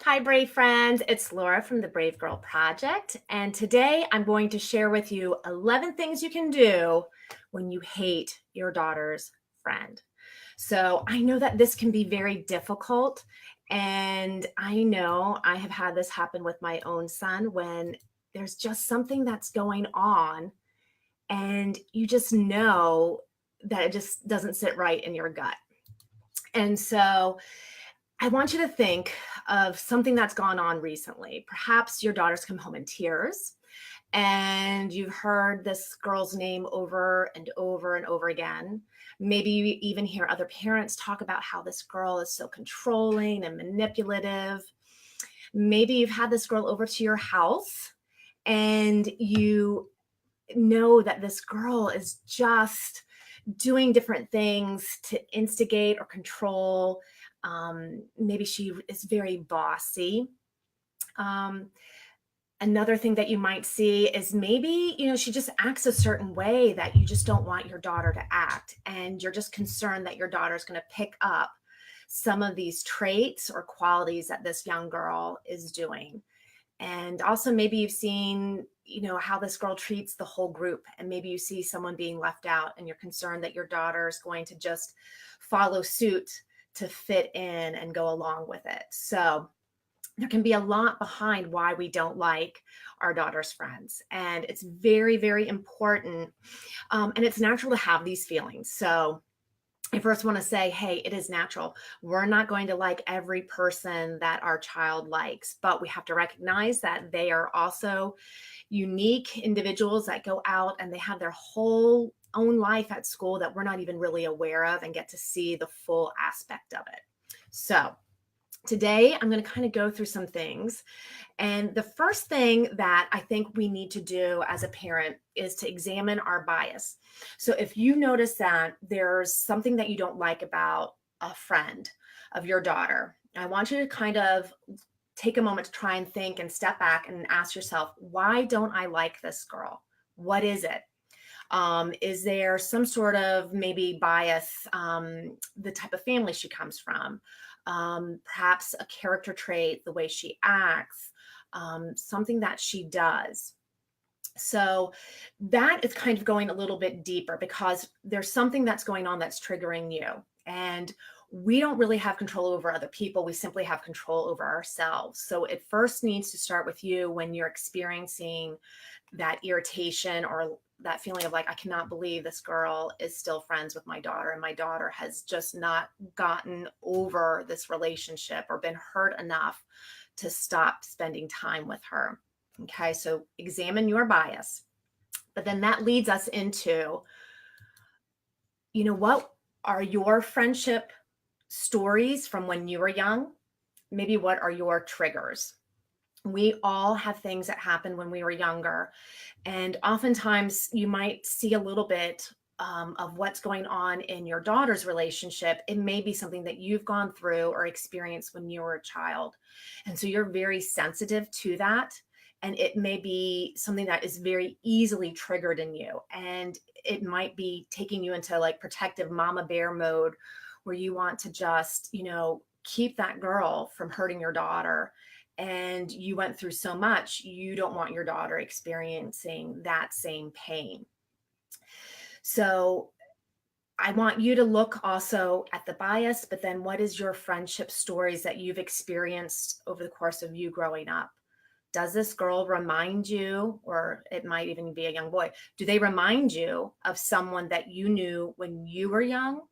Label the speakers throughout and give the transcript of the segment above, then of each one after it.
Speaker 1: Hi, Brave friends. It's Laura from the Brave Girl Project. And today I'm going to share with you 11 things you can do when you hate your daughter's friend. So I know that this can be very difficult. And I know I have had this happen with my own son when there's just something that's going on and you just know that it just doesn't sit right in your gut. And so I want you to think of something that's gone on recently. Perhaps your daughter's come home in tears and you've heard this girl's name over and over and over again. Maybe you even hear other parents talk about how this girl is so controlling and manipulative. Maybe you've had this girl over to your house and you know that this girl is just doing different things to instigate or control. Maybe she is very bossy. Um, Another thing that you might see is maybe, she just acts a certain way that you just don't want your daughter to act. And you're just concerned that your daughter is going to pick up some of these traits or qualities that this young girl is doing. And also maybe you've seen, how this girl treats the whole group. And maybe you see someone being left out and you're concerned that your daughter is going to just follow suit to fit in and go along with it. So there can be a lot behind why we don't like our daughter's friends. And it's very, very important. And it's natural to have these feelings. So I first want to say, hey, it is natural. We're not going to like every person that our child likes, but we have to recognize that they are also unique individuals that go out and they have their whole own life at school that we're not even really aware of and get to see the full aspect of it. So today I'm going to kind of go through some things. And the first thing that I think we need to do as a parent is to examine our bias. So if you notice that there's something that you don't like about a friend of your daughter, I want you to kind of take a moment to try and think and step back and ask yourself, why don't I like this girl? What is it? Is there some sort of maybe bias, the type of family she comes from, perhaps a character trait, the way she acts, something that she does? So that is kind of going a little bit deeper because there's something that's going on that's triggering you. And we don't really have control over other people. We simply have control over ourselves. So it first needs to start with you when you're experiencing that irritation or that feeling of like, I cannot believe this girl is still friends with my daughter, and my daughter has just not gotten over this relationship or been hurt enough to stop spending time with her. Okay, so examine your bias. But then that leads us into, what are your friendship stories from when you were young? Maybe what are your triggers? We all have things that happened when we were younger. And oftentimes you might see a little bit of what's going on in your daughter's relationship. It may be something that you've gone through or experienced when you were a child. And so you're very sensitive to that. And it may be something that is very easily triggered in you. And it might be taking you into like protective mama bear mode where you want to just, keep that girl from hurting your daughter, and you went through so much, you don't want your daughter experiencing that same pain. So I want you to look also at the bias, but then what is your friendship stories that you've experienced over the course of you growing up? Does this girl remind you, or it might even be a young boy, do they remind you of someone that you knew when you were young?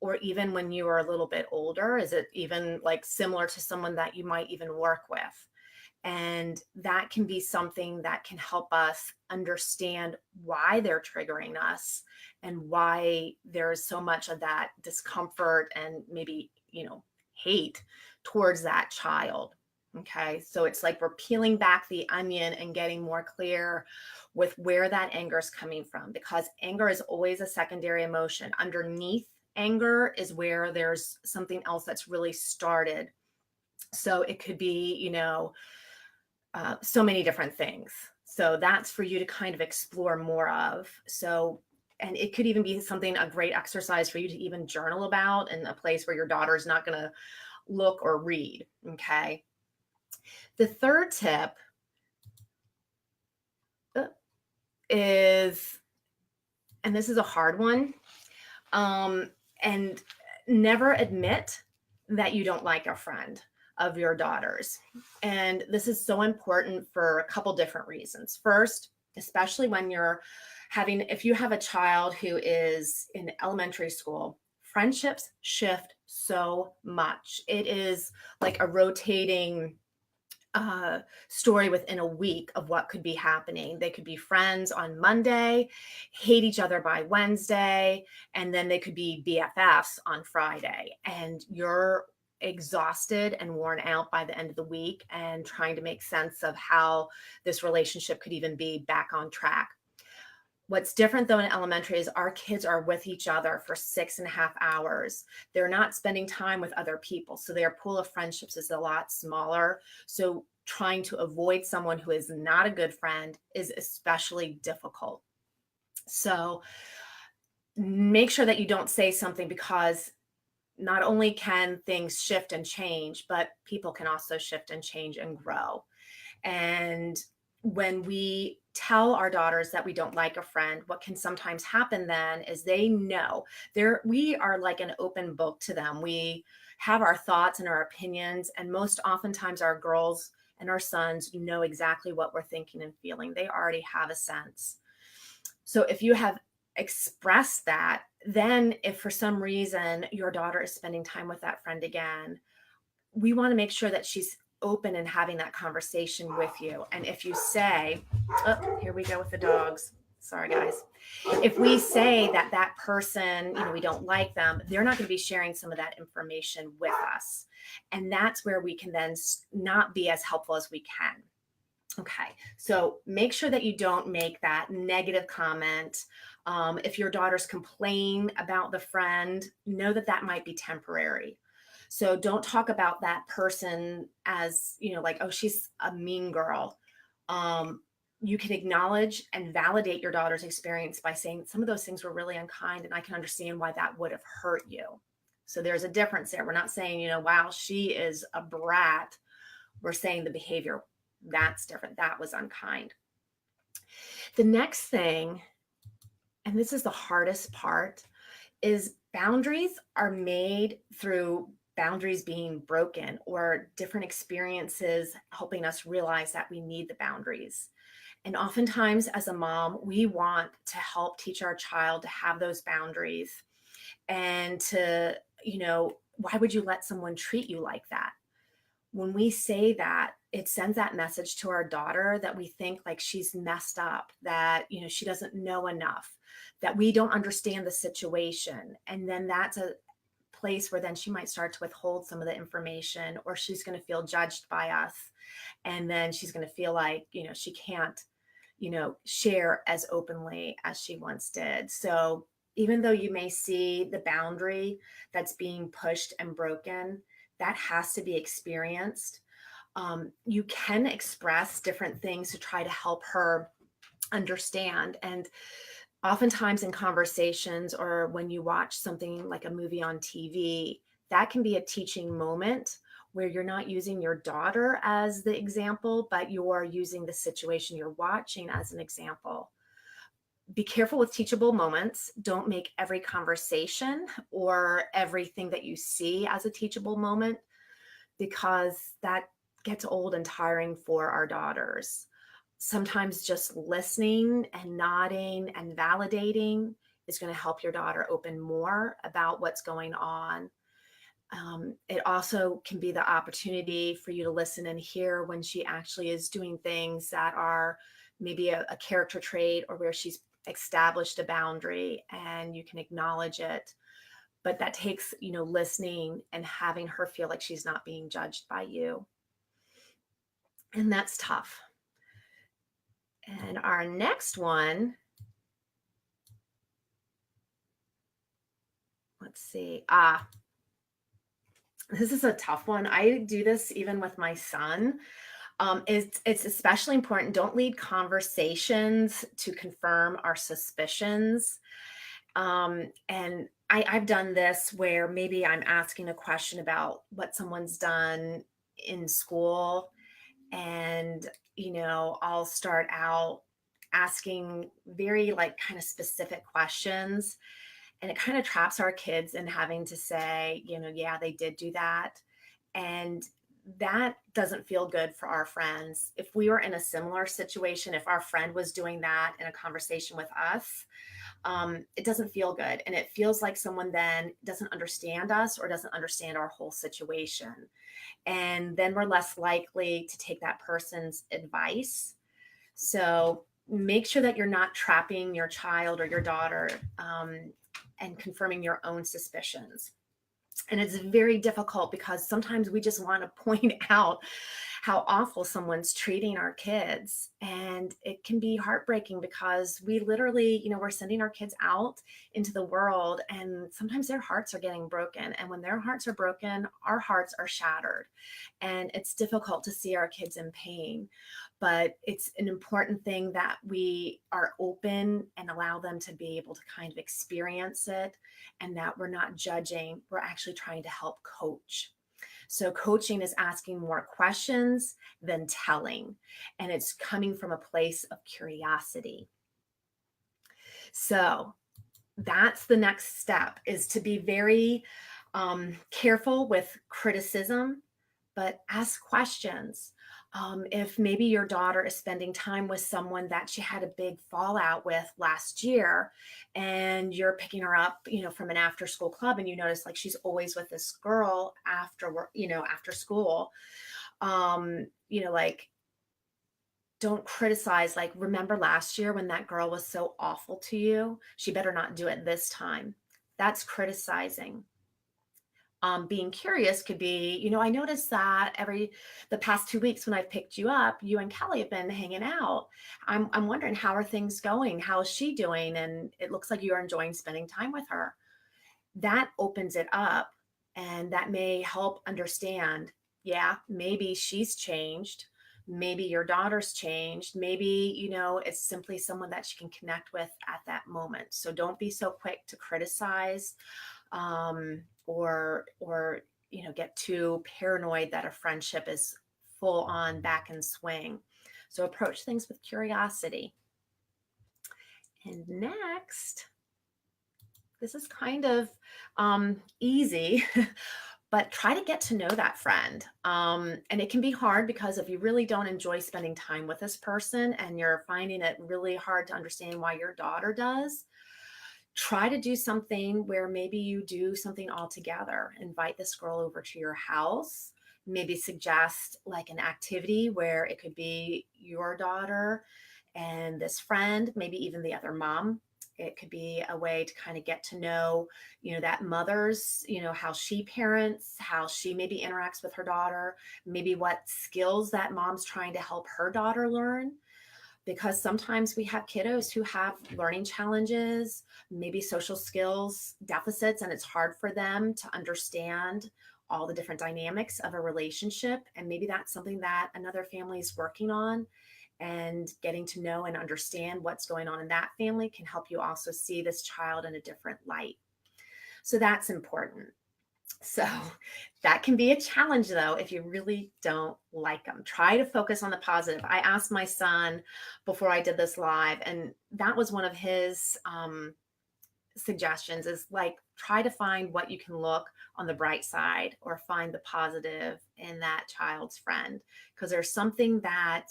Speaker 1: Or even when you were a little bit older? Is it even like similar to someone that you might even work with? And that can be something that can help us understand why they're triggering us and why there's so much of that discomfort and maybe, hate towards that child. Okay. So it's like we're peeling back the onion and getting more clear with where that anger is coming from, because anger is always a secondary emotion. Underneath anger is where there's something else that's really started. So it could be, so many different things. So that's for you to kind of explore more of. So, and it could even be something, a great exercise for you to even journal about in a place where your daughter is not going to look or read. Okay. The third tip uh, is, and this is a hard one, um, and never admit that you don't like a friend of your daughter's. And this is so important for a couple different reasons. First, especially when you're having, if you have a child who is in elementary school, friendships shift so much. It is like a rotating uh, story within a week of what could be happening. They could be friends on Monday, hate each other by Wednesday, and then they could be BFFs on Friday. And you're exhausted and worn out by the end of the week and trying to make sense of how this relationship could even be back on track. What's different though in elementary is our kids are with each other for 6.5 hours. They're not spending time with other people. So their pool of friendships is a lot smaller. So trying to avoid someone who is not a good friend is especially difficult. So make sure that you don't say something, because not only can things shift and change, but people can also shift and change and grow. And when we tell our daughters that we don't like a friend, what can sometimes happen then is they know we are like an open book to them. We have our thoughts and our opinions, and most oftentimes our girls and our sons know exactly what we're thinking and feeling. They already have a sense. So if you have expressed that, then if for some reason your daughter is spending time with that friend again, we want to make sure that she's open and having that conversation with you. And if you say, oh, here we go with the dogs. Sorry, guys. If we say that that person, we don't like them, they're not going to be sharing some of that information with us. And that's where we can then not be as helpful as we can. Okay, so make sure that you don't make that negative comment. If your daughters complain about the friend, know that that might be temporary. So don't talk about that person as, like, oh, she's a mean girl. Um, you can acknowledge and validate your daughter's experience by saying some of those things were really unkind, and I can understand why that would have hurt you. So there's a difference there. We're not saying, wow, she is a brat. We're saying the behavior, that's different. That was unkind. The next thing, and this is the hardest part, is boundaries are made through boundaries being broken or different experiences helping us realize that we need the boundaries. And oftentimes, as a mom, we want to help teach our child to have those boundaries and to, why would you let someone treat you like that? When we say that, it sends that message to our daughter that we think like she's messed up, that, she doesn't know enough, that we don't understand the situation. And then that's a place where then she might start to withhold some of the information, or she's going to feel judged by us. And then she's going to feel like, she can't, share as openly as she once did. So even though you may see the boundary that's being pushed and broken, that has to be experienced. You can express different things to try to help her understand. And oftentimes in conversations or when you watch something like a movie on TV, that can be a teaching moment where you're not using your daughter as the example, but you're using the situation you're watching as an example. Be careful with teachable moments. Don't make every conversation or everything that you see as a teachable moment, because that gets old and tiring for our daughters. Sometimes just listening and nodding and validating is going to help your daughter open more about what's going on. It also can be the opportunity for you to listen and hear when she actually is doing things that are maybe a character trait, or where she's established a boundary and you can acknowledge it. But that takes, listening and having her feel like she's not being judged by you. And that's tough. And our next one, let's see. This is a tough one. I do this even with my son. It's especially important. Don't lead conversations to confirm our suspicions. And I've done this where maybe I'm asking a question about what someone's done in school, And, I'll start out asking very like kind of specific questions, and it kind of traps our kids in having to say, yeah, they did do that. And that doesn't feel good for our friends. If we were in a similar situation, if our friend was doing that in a conversation with us, it doesn't feel good. And it feels like someone then doesn't understand us or doesn't understand our whole situation. And then we're less likely to take that person's advice. So make sure that you're not trapping your child or your daughter, and confirming your own suspicions. And it's very difficult because sometimes we just want to point out how awful someone's treating our kids. And it can be heartbreaking because we literally, we're sending our kids out into the world, and sometimes their hearts are getting broken. And when their hearts are broken, our hearts are shattered. And it's difficult to see our kids in pain. But it's an important thing that we are open and allow them to be able to kind of experience it, and that we're not judging. We're actually trying to help coach. So, coaching is asking more questions than telling, and it's coming from a place of curiosity. So, that's the next step, is to be very careful with criticism, but ask questions. If maybe your daughter is spending time with someone that she had a big fallout with last year, and you're picking her up, from an after school club, and you notice like she's always with this girl after work, after school, like, don't criticize, like, remember last year when that girl was so awful to you? She better not do it this time. That's criticizing. Being curious could be, I noticed that the past 2 weeks when I've picked you up, you and Kelly have been hanging out. I'm wondering, how are things going? How is she doing? And it looks like you are enjoying spending time with her. That opens it up, and that may help understand, yeah, maybe she's changed. Maybe your daughter's changed. Maybe, it's simply someone that she can connect with at that moment. So don't be so quick to criticize, or get too paranoid that a friendship is full on back in swing. So approach things with curiosity. And next, this is kind of easy, but try to get to know that friend. And it can be hard because if you really don't enjoy spending time with this person and you're finding it really hard to understand why your daughter does, try to do something where maybe you do something all together. Invite this girl over to your house. Maybe suggest like an activity where it could be your daughter and this friend, maybe even the other mom. It could be a way to kind of get to know, that mother's, how she parents, how she maybe interacts with her daughter, maybe what skills that mom's trying to help her daughter learn. Because sometimes we have kiddos who have learning challenges, maybe social skills deficits, and it's hard for them to understand all the different dynamics of a relationship. And maybe that's something that another family is working on, and getting to know and understand what's going on in that family can help you also see this child in a different light. So that's important. So that can be a challenge, though, if you really don't like them. Try to focus on the positive. I asked my son before I did this live, and that was one of his suggestions, is like, try to find what you can look on the bright side or find the positive in that child's friend, because there's something that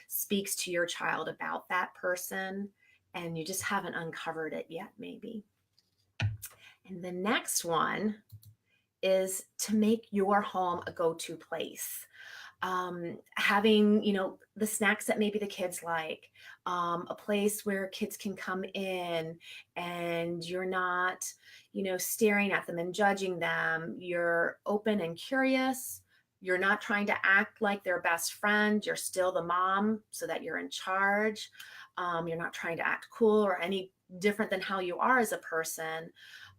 Speaker 1: speaks to your child about that person, and you just haven't uncovered it yet, maybe. And the next one is to make your home a go-to place. Having, the snacks that maybe the kids like, a place where kids can come in and you're not, staring at them and judging them. You're open and curious. You're not trying to act like their best friend. You're still the mom so that you're in charge. You're not trying to act cool or any different than how you are as a person.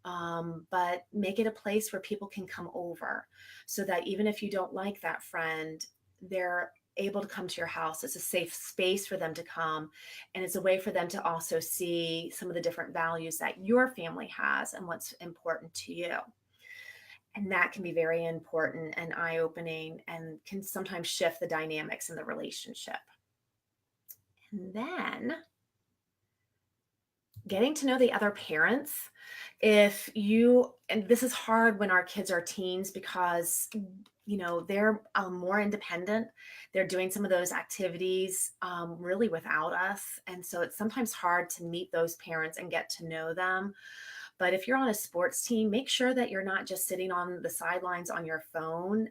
Speaker 1: But make it a place where people can come over, so that even if you don't like that friend, they're able to come to your house. It's a safe space for them to come. And it's a way for them to also see some of the different values that your family has and what's important to you. And that can be very important and eye-opening and can sometimes shift the dynamics in the relationship. And then getting to know the other parents. If you, and this is hard when our kids are teens because, they're more independent. They're doing some of those activities really without us. And so it's sometimes hard to meet those parents and get to know them. But if you're on a sports team, make sure that you're not just sitting on the sidelines on your phone.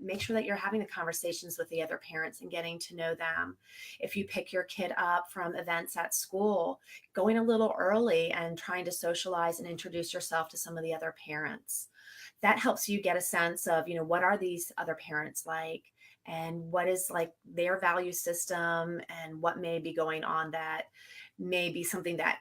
Speaker 1: Make sure that you're having the conversations with the other parents and getting to know them. If you pick your kid up from events at school, going a little early and trying to socialize and introduce yourself to some of the other parents. That helps you get a sense of, what are these other parents like? And what is like their value system and what may be going on that may be something that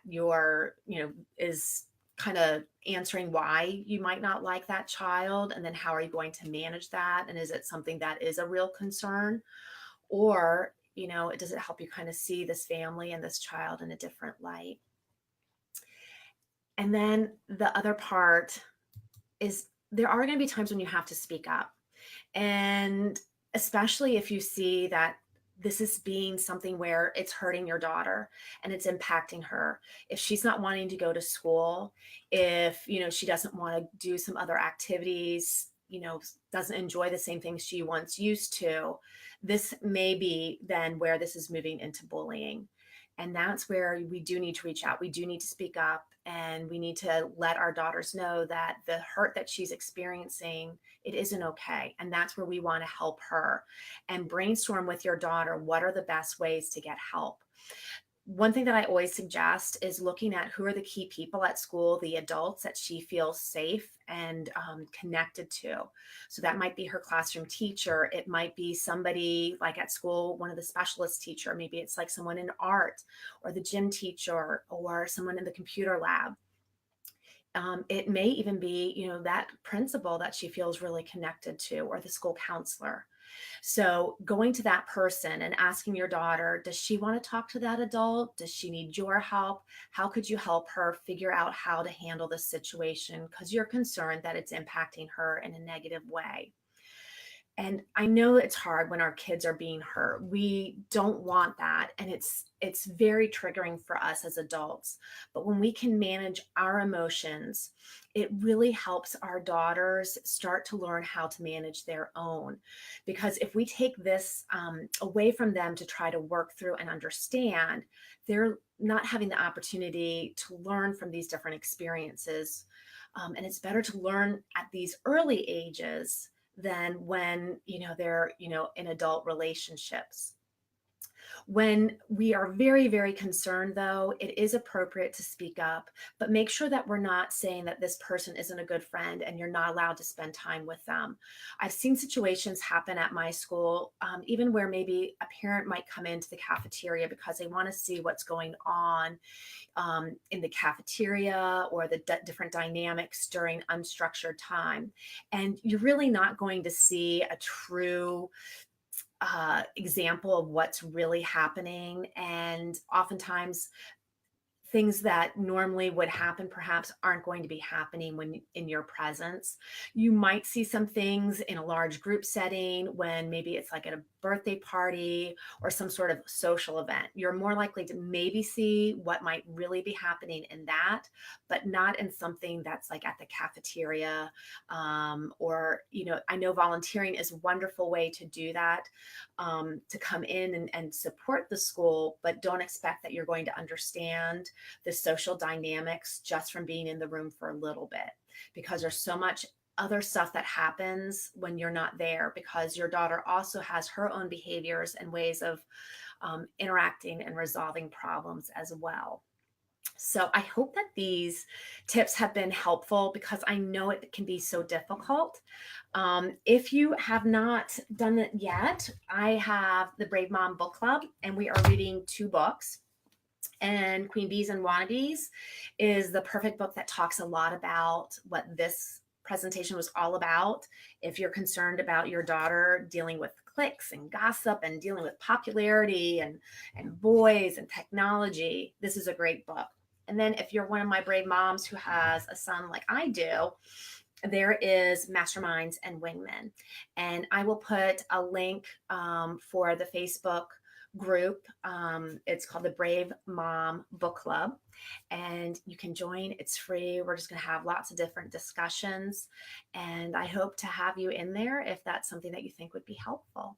Speaker 1: is kind of answering why you might not like that child, and then how are you going to manage that, and is it something that is a real concern, or does it help you kind of see this family and this child in a different light. And then the other part is there are going to be times when you have to speak up, and especially if you see that this is being something where it's hurting your daughter and it's impacting her. If she's not wanting to go to school, if, she doesn't want to do some other activities, doesn't enjoy the same things she once used to, this may be then where this is moving into bullying. And that's where we do need to reach out. We do need to speak up, and we need to let our daughters know that the hurt that she's experiencing, it isn't okay. And that's where we want to help her and brainstorm with your daughter. What are the best ways to get help? One thing that I always suggest is looking at who are the key people at school, the adults that she feels safe and connected to. So that might be her classroom teacher. It might be somebody like at school, one of the specialist teacher. Maybe it's like someone in art or the gym teacher or someone in the computer lab. It may even be, that principal that she feels really connected to, or the school counselor. So going to that person and asking your daughter, does she want to talk to that adult? Does she need your help? How could you help her figure out how to handle this situation? Because you're concerned that it's impacting her in a negative way. And I know it's hard when our kids are being hurt. We don't want that. And it's very triggering for us as adults. But when we can manage our emotions, it really helps our daughters start to learn how to manage their own. Because if we take this away from them to try to work through and understand, they're not having the opportunity to learn from these different experiences. And it's better to learn at these early ages than when they're in adult relationships. When we are very, very concerned, though, it is appropriate to speak up, but make sure that we're not saying that this person isn't a good friend and you're not allowed to spend time with them. I've seen situations happen at my school, even where maybe a parent might come into the cafeteria because they want to see what's going on in the cafeteria or the different dynamics during unstructured time. And you're really not going to see a true example of what's really happening. And oftentimes, things that normally would happen perhaps aren't going to be happening when in your presence. You might see some things in a large group setting when maybe it's like at a birthday party or some sort of social event. You're more likely to maybe see what might really be happening in that, but not in something that's like at the cafeteria. Or, I know volunteering is a wonderful way to do that, to come in and support the school, but don't expect that you're going to understand the social dynamics just from being in the room for a little bit, because there's so much other stuff that happens when you're not there, because your daughter also has her own behaviors and ways of interacting and resolving problems as well. So I hope that these tips have been helpful, because I know it can be so difficult. If you have not done it yet, I have the Brave Mom Book Club, and we are reading 2 books. And Queen Bees and Wannabes is the perfect book that talks a lot about what this presentation was all about. If you're concerned about your daughter dealing with clicks and gossip and dealing with popularity and boys and technology, this is a great book. And then if you're one of my brave moms who has a son like I do, there is Masterminds and Wingmen. And I will put a link for the Facebook group. It's called the Brave Mom Book Club. And you can join. It's free. We're just going to have lots of different discussions. And I hope to have you in there if that's something that you think would be helpful.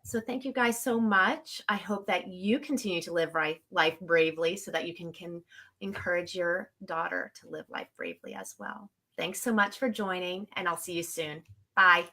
Speaker 1: So thank you guys so much. I hope that you continue to live life bravely so that you can encourage your daughter to live life bravely as well. Thanks so much for joining, and I'll see you soon. Bye.